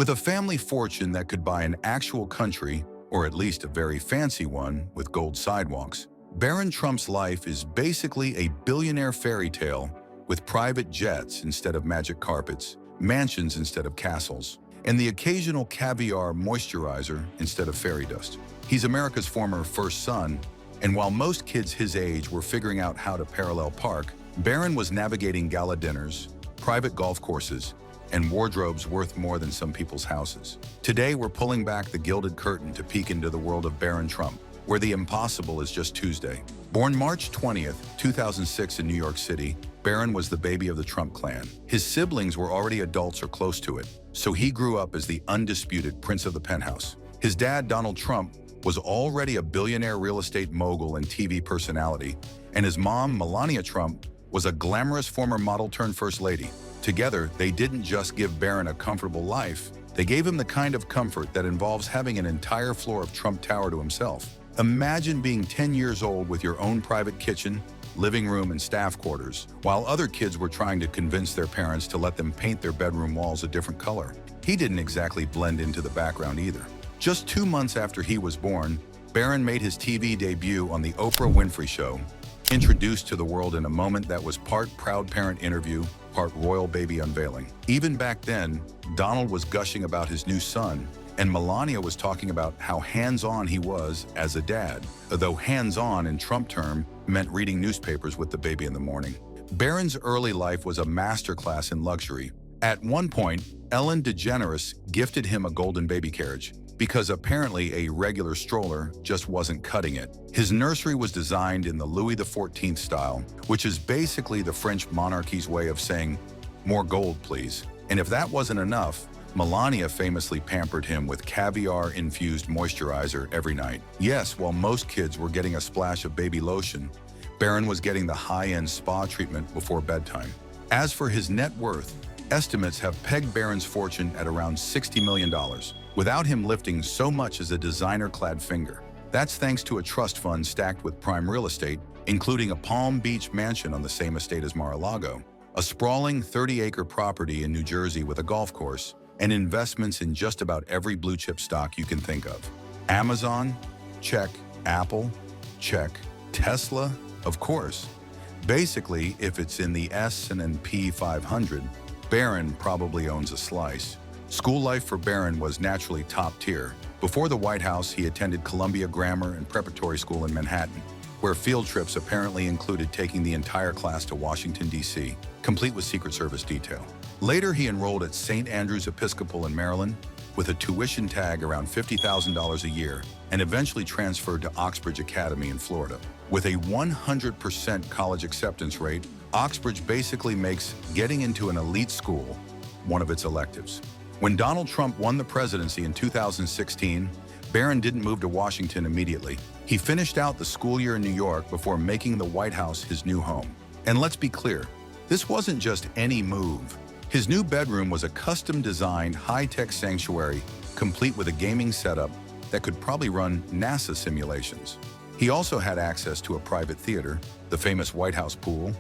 With a family fortune that could buy an actual country, or at least a very fancy one with gold sidewalks, Barron Trump's life is basically a billionaire fairy tale with private jets instead of magic carpets, mansions instead of castles, and the occasional caviar moisturizer instead of fairy dust. He's America's former first son, and while most kids his age were figuring out how to parallel park, Barron was navigating gala dinners, private golf courses, and wardrobes worth more than some people's houses. Today, we're pulling back the gilded curtain to peek into the world of Barron Trump, where the impossible is just Tuesday. Born March 20th, 2006 in New York City, Barron was the baby of the Trump clan. His siblings were already adults or close to it, so he grew up as the undisputed prince of the penthouse. His dad, Donald Trump, was already a billionaire real estate mogul and TV personality, and his mom, Melania Trump, was a glamorous former model turned first lady. Together, they didn't just give Barron a comfortable life, they gave him the kind of comfort that involves having an entire floor of Trump Tower to himself. Imagine being 10 years old with your own private kitchen, living room, and staff quarters, while other kids were trying to convince their parents to let them paint their bedroom walls a different color. He didn't exactly blend into the background either. Just 2 months after he was born, Barron made his TV debut on The Oprah Winfrey Show, introduced to the world in a moment that was part proud parent interview, part royal baby unveiling. Even back then, Donald was gushing about his new son, and Melania was talking about how hands-on he was as a dad, though hands-on in Trump term meant reading newspapers with the baby in the morning. Barron's early life was a masterclass in luxury. At one point, Ellen DeGeneres gifted him a golden baby carriage, because apparently a regular stroller just wasn't cutting it. His nursery was designed in the Louis XIV style, which is basically the French monarchy's way of saying, "More gold, please." And if that wasn't enough, Melania famously pampered him with caviar-infused moisturizer every night. Yes, while most kids were getting a splash of baby lotion, Barron was getting the high-end spa treatment before bedtime. As for his net worth, estimates have pegged Barron's fortune at around $60 million, without him lifting so much as a designer-clad finger. That's thanks to a trust fund stacked with prime real estate, including a Palm Beach mansion on the same estate as Mar-a-Lago, a sprawling 30-acre property in New Jersey with a golf course, and investments in just about every blue-chip stock you can think of. Amazon? Check. Apple? Check. Tesla? Of course. Basically, if it's in the S&P 500, Barron probably owns a slice. School life for Barron was naturally top tier. Before the White House, he attended Columbia Grammar and Preparatory School in Manhattan, where field trips apparently included taking the entire class to Washington, D.C., complete with Secret Service detail. Later, he enrolled at St. Andrew's Episcopal in Maryland, with a tuition tag around $50,000 a year, and eventually transferred to Oxbridge Academy in Florida. With a 100% college acceptance rate, Oxbridge basically makes getting into an elite school one of its electives. When Donald Trump won the presidency in 2016, Barron didn't move to Washington immediately. He finished out the school year in New York before making the White House his new home. And let's be clear, this wasn't just any move. His new bedroom was a custom-designed, high-tech sanctuary, complete with a gaming setup that could probably run NASA simulations. He also had access to a private theater, the famous White House pool,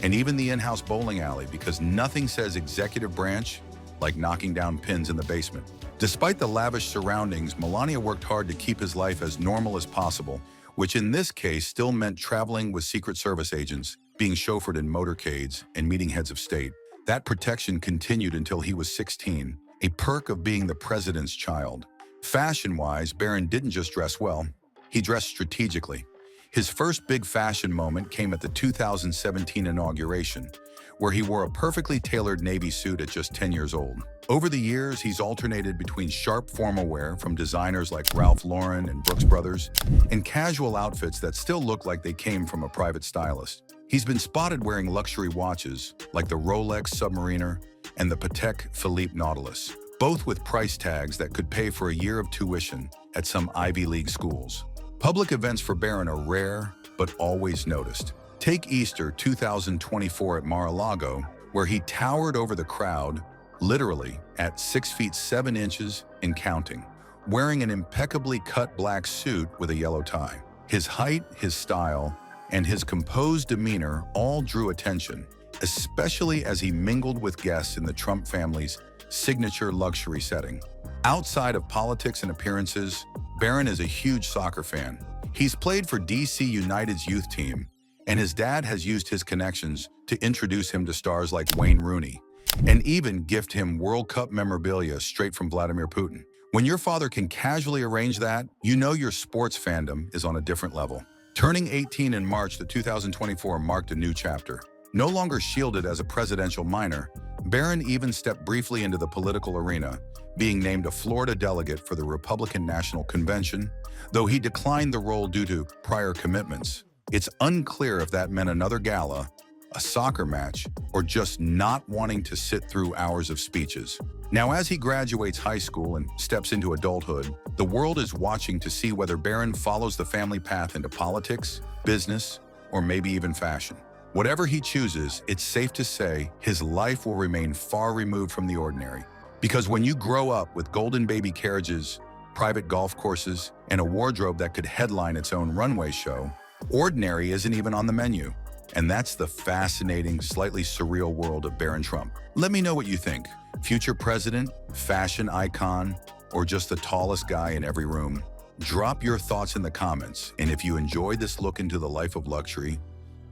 and even the in-house bowling alley, because nothing says executive branch like knocking down pins in the basement. Despite the lavish surroundings, Melania worked hard to keep his life as normal as possible, which in this case still meant traveling with Secret Service agents, being chauffeured in motorcades, and meeting heads of state. That protection continued until he was 16, a perk of being the president's child. Fashion-wise, Barron didn't just dress well, he dressed strategically. His first big fashion moment came at the 2017 inauguration, where he wore a perfectly tailored navy suit at just 10 years old. Over the years, he's alternated between sharp formal wear from designers like Ralph Lauren and Brooks Brothers, and casual outfits that still look like they came from a private stylist. He's been spotted wearing luxury watches like the Rolex Submariner and the Patek Philippe Nautilus, both with price tags that could pay for a year of tuition at some Ivy League schools. Public events for Barron are rare, but always noticed. Take Easter 2024 at Mar-a-Lago, where he towered over the crowd, literally at 6 feet 7 inches and counting, wearing an impeccably cut black suit with a yellow tie. His height, his style, and his composed demeanor all drew attention, especially as he mingled with guests in the Trump family's signature luxury setting. Outside of politics and appearances, Barron is a huge soccer fan. He's played for DC United's youth team, and his dad has used his connections to introduce him to stars like Wayne Rooney, and even gift him World Cup memorabilia straight from Vladimir Putin. When your father can casually arrange that, you know your sports fandom is on a different level. Turning 18 in March 2024 marked a new chapter. No longer shielded as a presidential minor, Barron even stepped briefly into the political arena, being named a Florida delegate for the Republican National Convention, though he declined the role due to prior commitments. It's unclear if that meant another gala, a soccer match, or just not wanting to sit through hours of speeches. Now, as he graduates high school and steps into adulthood, the world is watching to see whether Barron follows the family path into politics, business, or maybe even fashion. Whatever he chooses, it's safe to say his life will remain far removed from the ordinary. Because when you grow up with golden baby carriages, private golf courses, and a wardrobe that could headline its own runway show, ordinary isn't even on the menu. And that's the fascinating, slightly surreal world of Barron Trump. Let me know what you think. Future president, fashion icon, or just the tallest guy in every room? Drop your thoughts in the comments. And if you enjoyed this look into the life of luxury,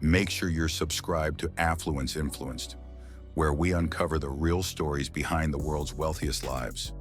make sure you're subscribed to Affluence Influenced, where we uncover the real stories behind the world's wealthiest lives.